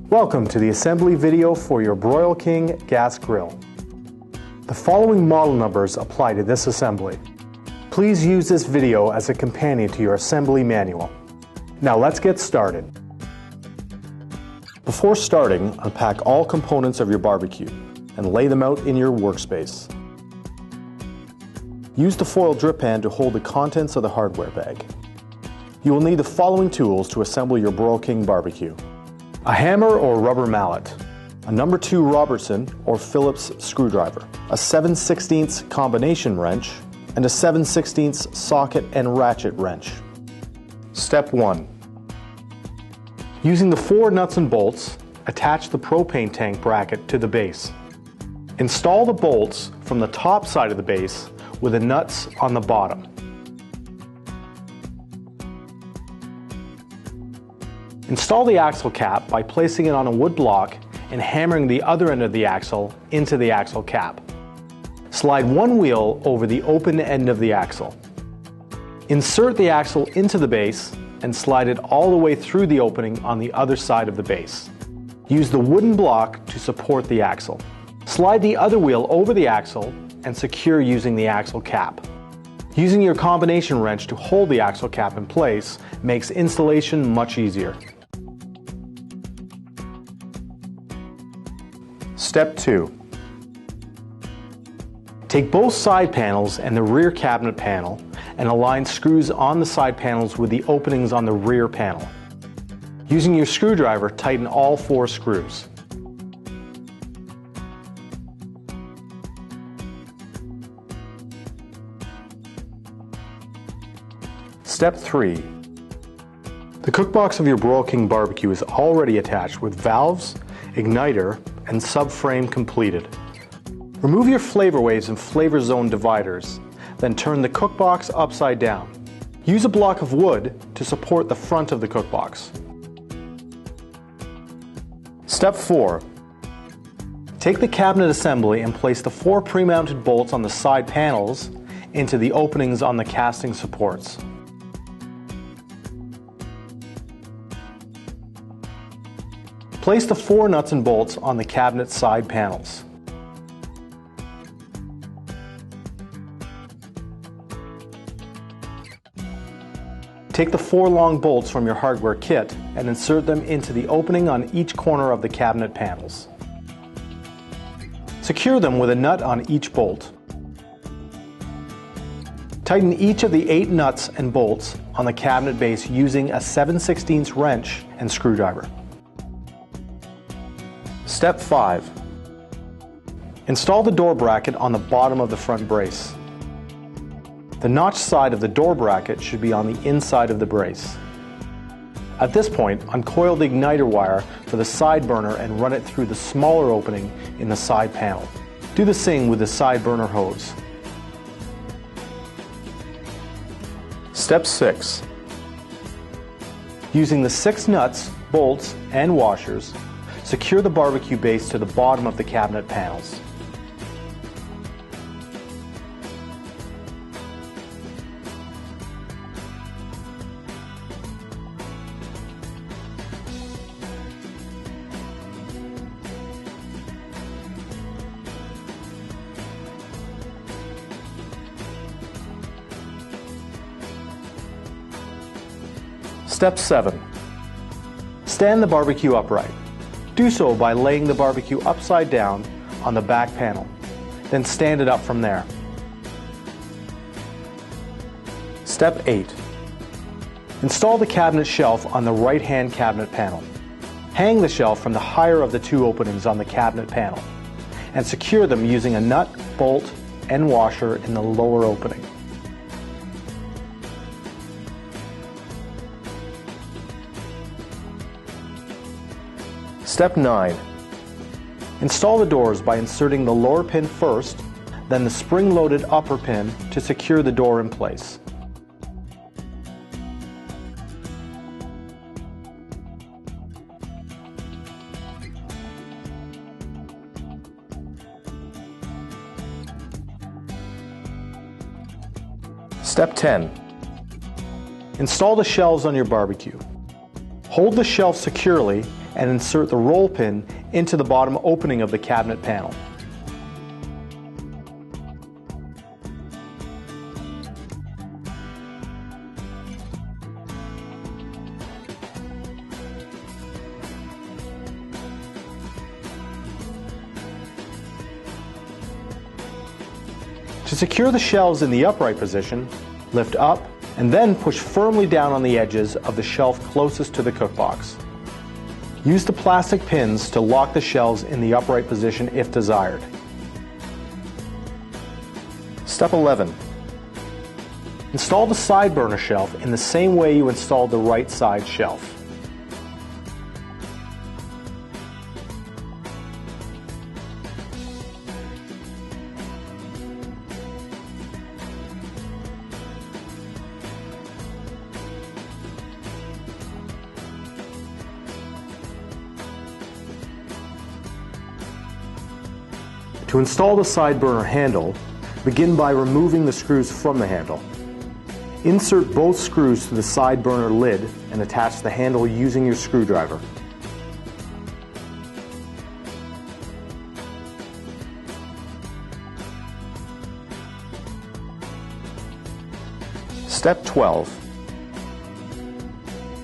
Welcome to the assembly video for your Broil King gas grill. The following model numbers apply to this assembly. Please use this video as a companion to your assembly manual. Now let's get started. Before starting, unpack all components of your barbecue and lay them out in your workspace. Use the foil drip pan to hold the contents of the hardware bag. You will need the following tools to assemble your Broil King barbecue. A hammer or rubber mallet, a number 2 Robertson or Phillips screwdriver, a 7/16 combination wrench, and a 7/16 socket and ratchet wrench. Step 1. Using the 4 nuts and bolts, attach the propane tank bracket to the base. Install the bolts from the top side of the base with the nuts on the bottom. Install the axle cap by placing it on a wood block and hammering the other end of the axle into the axle cap. Slide one wheel over the open end of the axle. Insert the axle into the base and slide it all the way through the opening on the other side of the base. Use the wooden block to support the axle. Slide the other wheel over the axle and secure using the axle cap. Using your combination wrench to hold the axle cap in place makes installation much easier. Step 2. Take both side panels and the rear cabinet panel and align screws on the side panels with the openings on the rear panel. Using your screwdriver, tighten all 4 screws. Step 3. The cookbox of your Broil King barbecue is already attached with valves, igniter, and subframe completed. Remove your flavor waves and flavor zone dividers, then turn the cookbox upside down. Use a block of wood to support the front of the cookbox. Step 4. Take the cabinet assembly and place the 4 pre-mounted bolts on the side panels into the openings on the casting supports. Place the 4 nuts and bolts on the cabinet side panels. Take the 4 long bolts from your hardware kit and insert them into the opening on each corner of the cabinet panels. Secure them with a nut on each bolt. Tighten each of the 8 nuts and bolts on the cabinet base using a 7/16 wrench and screwdriver. Step 5. Install the door bracket on the bottom of the front brace. The notch side of the door bracket should be on the inside of the brace. At this point, uncoil the igniter wire for the side burner and run it through the smaller opening in the side panel. Do the same with the side burner hose. Step 6. Using the 6 nuts, bolts, and washers, secure the barbecue base to the bottom of the cabinet panels. Step 7. Stand the barbecue upright. Do so by laying the barbecue upside down on the back panel, then stand it up from there. Step 8. Install the cabinet shelf on the right-hand cabinet panel. Hang the shelf from the higher of the 2 openings on the cabinet panel and secure them using a nut, bolt, and washer in the lower opening. Step 9. Install the doors by inserting the lower pin first, then the spring-loaded upper pin to secure the door in place. Step 10. Install the shelves on your barbecue. Hold the shelf securely and insert the roll pin into the bottom opening of the cabinet panel. To secure the shelves in the upright position, lift up and then push firmly down on the edges of the shelf closest to the cookbox. Use the plastic pins to lock the shelves in the upright position if desired. Step 11. Install the side burner shelf in the same way you installed the right side shelf. To install the side burner handle, begin by removing the screws from the handle. Insert both screws to the side burner lid and attach the handle using your screwdriver. Step 12.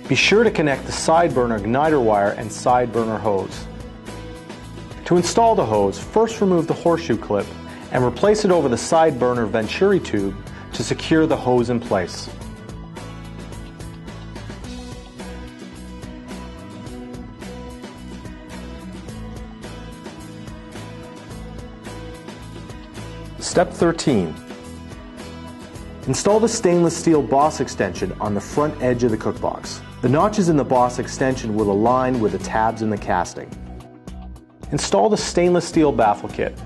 Be sure to connect the side burner igniter wire and side burner hose. To install the hose, first remove the horseshoe clip and replace it over the side burner venturi tube to secure the hose in place. Step 13. Install the stainless steel boss extension on the front edge of the cookbox. The notches in the boss extension will align with the tabs in the casting. Install the stainless steel baffle kit.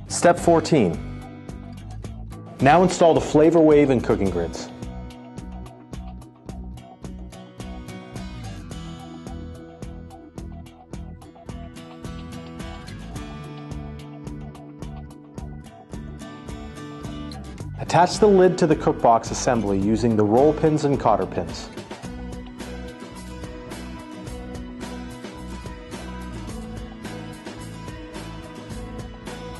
Step 14. Now install the flavor wave and cooking grids. Attach the lid to the cookbox assembly using the roll pins and cotter pins.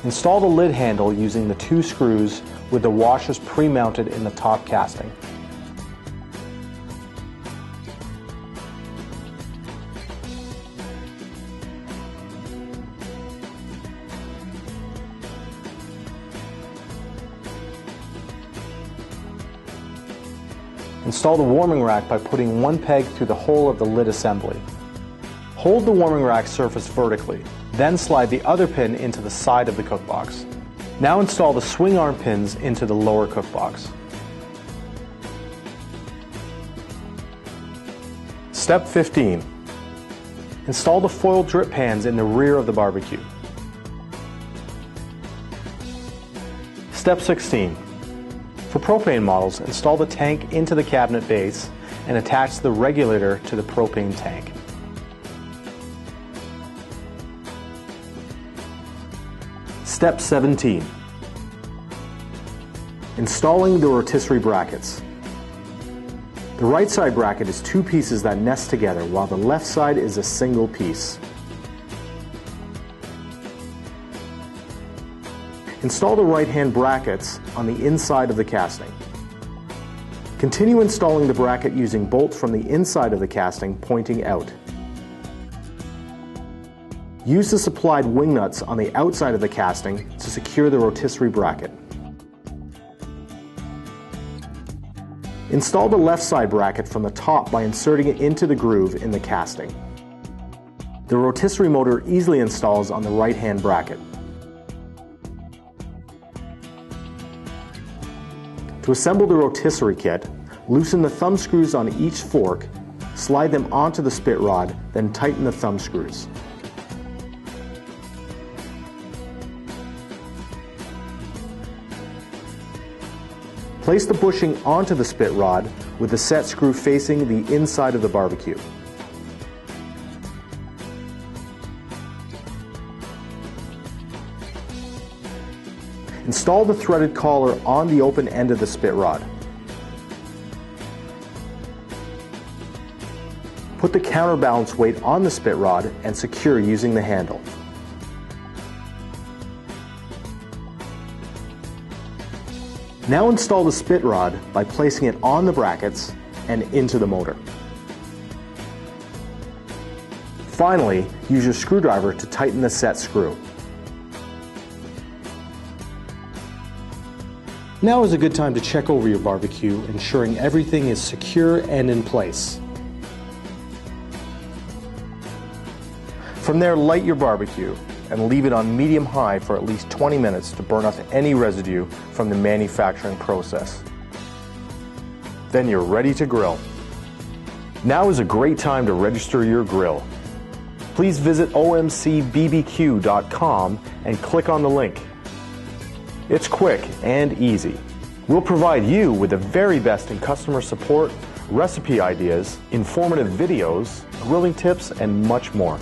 Install the lid handle using the 2 screws with the washers pre-mounted in the top casting. Install the warming rack by putting 1 peg through the hole of the lid assembly. Hold the warming rack surface vertically, then slide the other pin into the side of the cookbox. Now install the swing arm pins into the lower cookbox. Step 15. Install the foil drip pans in the rear of the barbecue. Step 16. For propane models, install the tank into the cabinet base and attach the regulator to the propane tank. Step 17. Installing the rotisserie brackets. The right side bracket is 2 pieces that nest together, while the left side is a single piece. Install the right-hand brackets on the inside of the casting. Continue installing the bracket using bolts from the inside of the casting pointing out. Use the supplied wing nuts on the outside of the casting to secure the rotisserie bracket. Install the left side bracket from the top by inserting it into the groove in the casting. The rotisserie motor easily installs on the right-hand bracket. To assemble the rotisserie kit, loosen the thumb screws on each fork, slide them onto the spit rod, then tighten the thumb screws. Place the bushing onto the spit rod with the set screw facing the inside of the barbecue. Install the threaded collar on the open end of the spit rod. Put the counterbalance weight on the spit rod and secure using the handle. Now install the spit rod by placing it on the brackets and into the motor. Finally, use your screwdriver to tighten the set screw. Now is a good time to check over your barbecue, ensuring everything is secure and in place. From there, light your barbecue and leave it on medium-high for at least 20 minutes to burn off any residue from the manufacturing process. Then you're ready to grill. Now is a great time to register your grill. Please visit omcbbq.com and click on the link. It's quick and easy. We'll provide you with the very best in customer support, recipe ideas, informative videos, grilling tips, and much more.